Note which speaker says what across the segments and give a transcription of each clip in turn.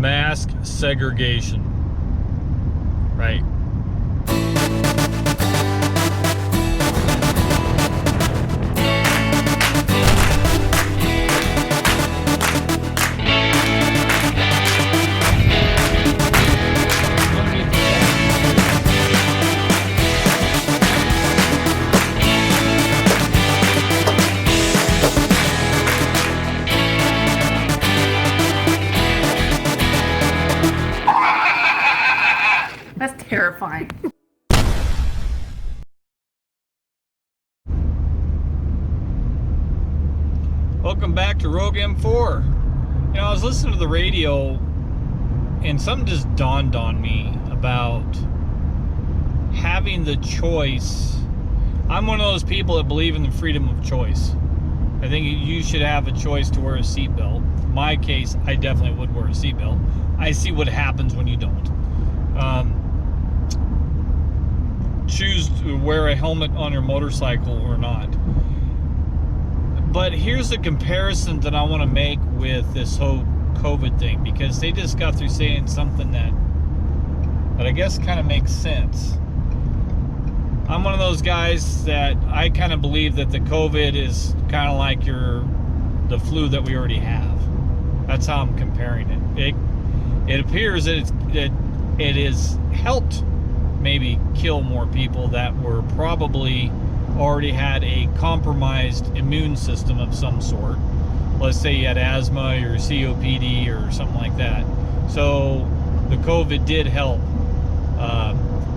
Speaker 1: mask segregation, right?
Speaker 2: That's terrifying.
Speaker 1: Welcome back to Rogue M4. You know, I was listening to the radio and something just dawned on me about having the choice. I'm one of those people that believe in the freedom of choice. I think you should have a choice to wear a seatbelt. In my case, I definitely would wear a seatbelt. I see what happens when you don't. Choose to wear a helmet on your motorcycle or not. But here's a comparison that I want to make with this whole COVID thing, because they just got through saying something that I guess kind of makes sense. I'm one of those guys that I kind of believe that the COVID is kind of like the flu that we already have. That's how I'm comparing it. It appears that it has helped maybe kill more people that were probably already had a compromised immune system of some sort. Let's say you had asthma or COPD or something like that. So the COVID did help,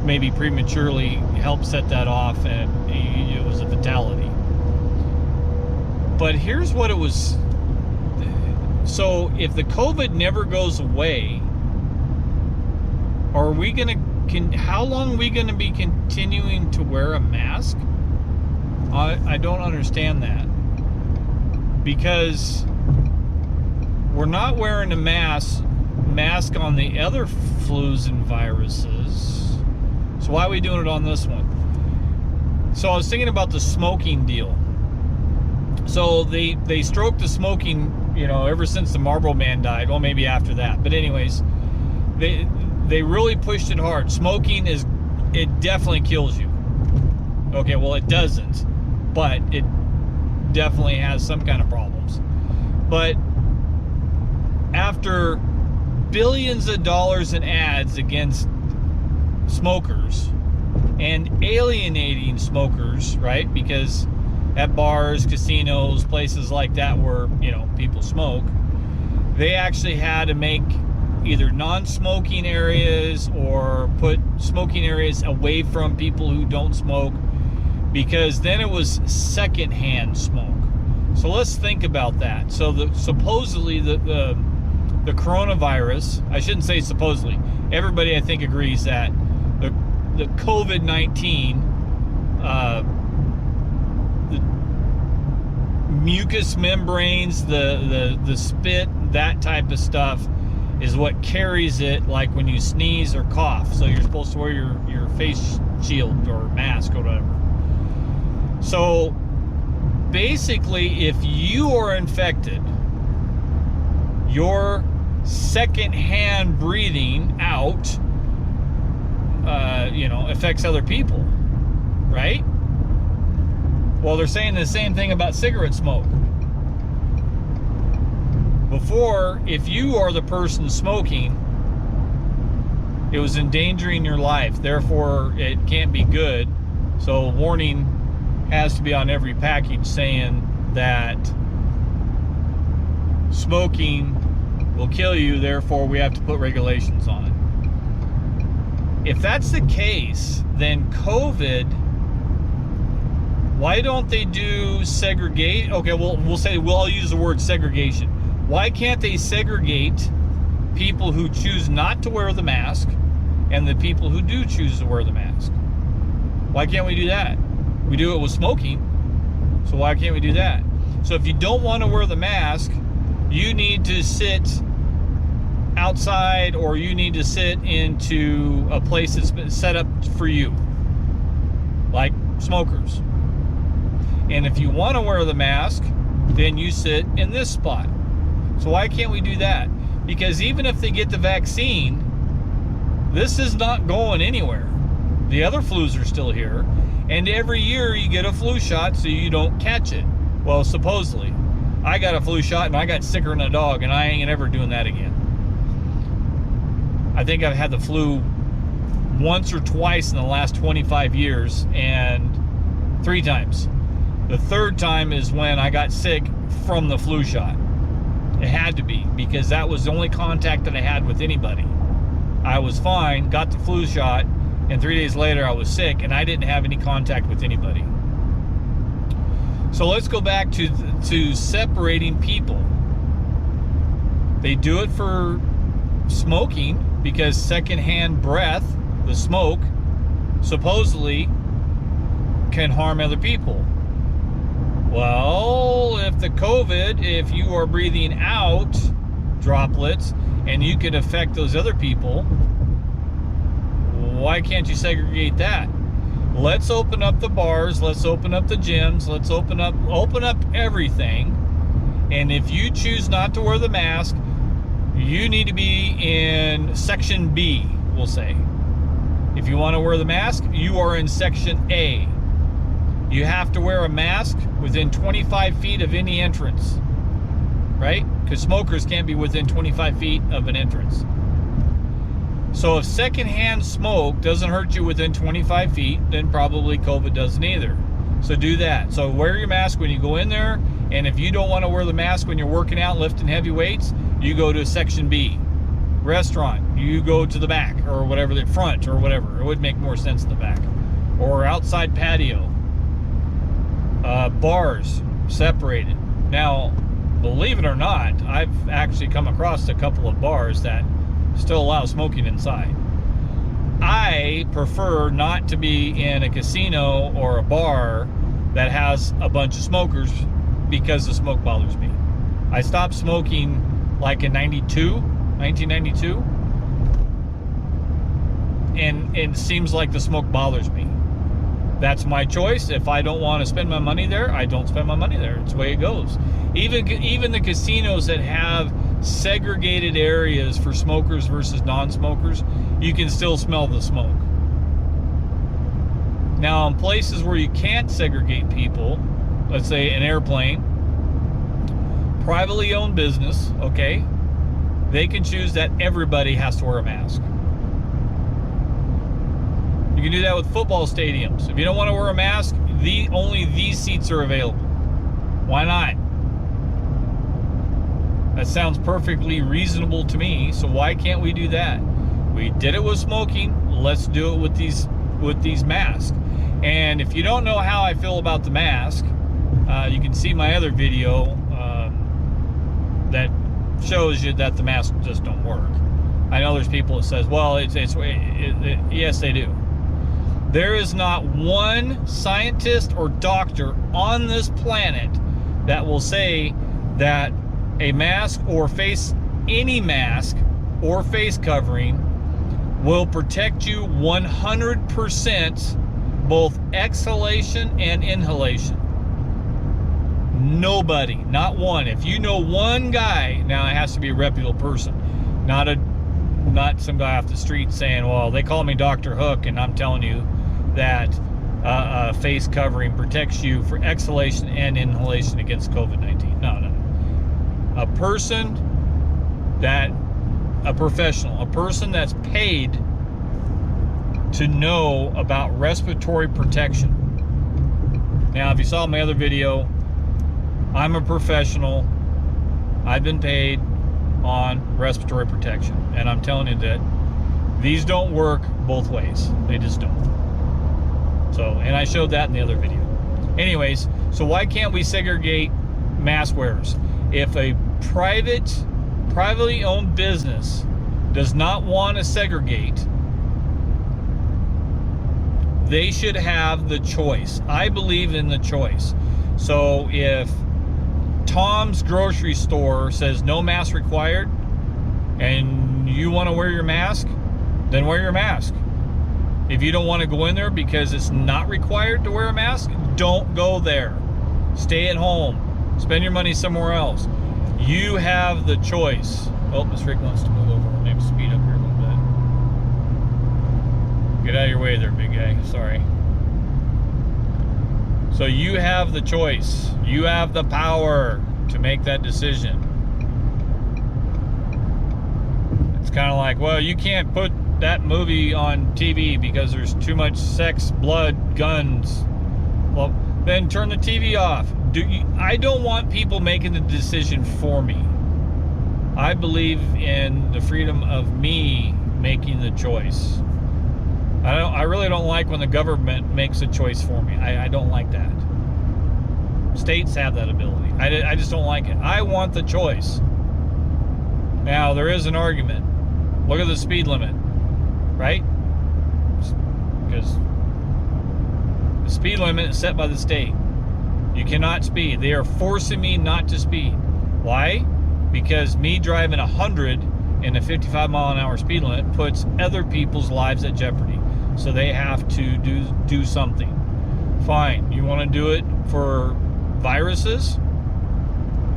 Speaker 1: maybe prematurely help set that off, and it was a fatality. But here's what it was. So if the COVID never goes away, are we gonna how long are we going to be continuing to wear a mask? I don't understand that, because we're not wearing a mask on the other flus and viruses. So why are we doing it on this one? So I was thinking about the smoking deal. So they stroked the smoking, you know, ever since the Marlboro Man died. Well, maybe after that. But anyways, they really pushed it hard. Smoking it definitely kills you. Okay, well, it doesn't, but it definitely has some kind of problems. But after billions of dollars in ads against smokers and alienating smokers, right? Because at bars, casinos, places like that where, you know, people smoke, they actually had to make either non-smoking areas or put smoking areas away from people who don't smoke, because then it was secondhand smoke. So let's think about that. So supposedly the coronavirus, I shouldn't say supposedly, everybody I think agrees that the COVID-19, the mucous membranes, the spit, that type of stuff is what carries it, like when you sneeze or cough. So you're supposed to wear your face shield or mask or whatever. So basically, if you are infected, your secondhand breathing out, you know, affects other people, right? Well, they're saying the same thing about cigarette smoke. Before, if you are the person smoking, it was endangering your life. Therefore, it can't be good. So warning has to be on every package saying that smoking will kill you. Therefore, we have to put regulations on it. If that's the case, then COVID, why don't they do segregate? Okay, we'll use the word segregation. Why can't they segregate people who choose not to wear the mask and the people who do choose to wear the mask? Why can't we do that? We do it with smoking, so why can't we do that? So if you don't want to wear the mask, you need to sit outside, or you need to sit into a place that's been set up for you, like smokers. And if you want to wear the mask, then you sit in this spot. So why can't we do that? Because even if they get the vaccine, this is not going anywhere. The other flus are still here. And every year you get a flu shot so you don't catch it. Well, supposedly. I got a flu shot and I got sicker than a dog, and I ain't ever doing that again. I think I've had the flu once or twice in the last 25 years, and 3 times. The 3rd time is when I got sick from the flu shot. It had to be, because that was the only contact that I had with anybody. I was fine, got the flu shot, and 3 days later I was sick, and I didn't have any contact with anybody. So let's go back to separating people. They do it for smoking because secondhand breath, the smoke, supposedly can harm other people. Well, if the COVID, if you are breathing out droplets and you can affect those other people, why can't you segregate that? Let's open up the bars, let's open up the gyms, let's open up everything. And if you choose not to wear the mask, you need to be in section B, we'll say. If you want to wear the mask, you are in section A. You have to wear a mask within 25 feet of any entrance, right? Because smokers can't be within 25 feet of an entrance. So if secondhand smoke doesn't hurt you within 25 feet, then probably COVID doesn't either. So do that. So wear your mask when you go in there, and if you don't want to wear the mask when you're working out, lifting heavy weights, you go to section B. Restaurant, you go to the back, or whatever, the front, or whatever. It would make more sense in the back. Or outside patio. Bars, separated. Now, believe it or not, I've actually come across a couple of bars that still allow smoking inside. I prefer not to be in a casino or a bar that has a bunch of smokers because the smoke bothers me. I stopped smoking like in 1992, and it seems like the smoke bothers me. That's my choice. If I don't want to spend my money there, I don't spend my money there. It's the way it goes. Even the casinos that have segregated areas for smokers versus non-smokers, you can still smell the smoke. Now, in places where you can't segregate people, let's say an airplane, privately owned business, okay, they can choose that everybody has to wear a mask. You can do that with football stadiums. If you don't want to wear a mask, only these seats are available. Why not? That sounds perfectly reasonable to me, so why can't we do that? We did it with smoking, let's do it with these masks. And if you don't know how I feel about the mask, you can see my other video that shows you that the masks just don't work. I know there's people that says, well, yes, they do. There is not one scientist or doctor on this planet that will say that a mask or any mask or face covering will protect you 100% both exhalation and inhalation. Nobody, not one. If you know one guy, now it has to be a reputable person, not some guy off the street saying, well, they call me Dr. Hook and I'm telling you that face covering protects you for exhalation and inhalation against COVID-19. No. A professional, a person that's paid to know about respiratory protection. Now, if you saw my other video, I'm a professional. I've been paid on respiratory protection. And I'm telling you that these don't work both ways. They just don't. So, and I showed that in the other video. Anyways, so why can't we segregate mask wearers? If a privately owned business does not want to segregate, they should have the choice. I believe in the choice. So if Tom's grocery store says no mask required and you want to wear your mask, then wear your mask. If you don't want to go in there because it's not required to wear a mask, don't go there. Stay at home. Spend your money somewhere else. You have the choice. Oh, Miss Rick wants to move over. We'll maybe speed up here a little bit. Get out of your way there, big guy. Sorry. So you have the choice. You have the power to make that decision. It's kind of like, well, you can't put that movie on TV because there's too much sex, blood, guns. Well, then turn the TV off. I don't want people making the decision for me. I believe in the freedom of me making the choice. I really don't like when the government makes a choice for me. I don't like that. States have that ability. I just don't like it. I want the choice. Now, there is an argument. Look at the speed limit, right? Because the speed limit is set by the state. You cannot speed. They are forcing me not to speed. Why? Because me driving 100 in a 55 mile an hour speed limit puts other people's lives at jeopardy. So they have to do something. Fine. You want to do it for viruses?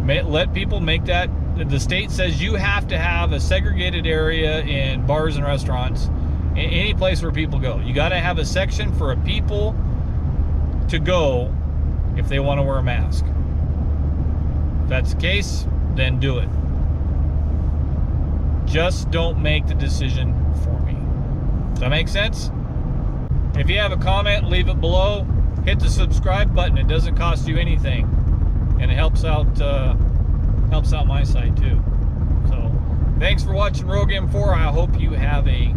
Speaker 1: Let people make that. The state says you have to have a segregated area in bars and restaurants, any place where people go. You got to have a section for people to go if they want to wear a mask. If that's the case, then do it. Just don't make the decision for me. Does that make sense? If you have a comment, leave it below. Hit the subscribe button. It doesn't cost you anything, and it helps out my site too. So, thanks for watching Rogue M4. I hope you have a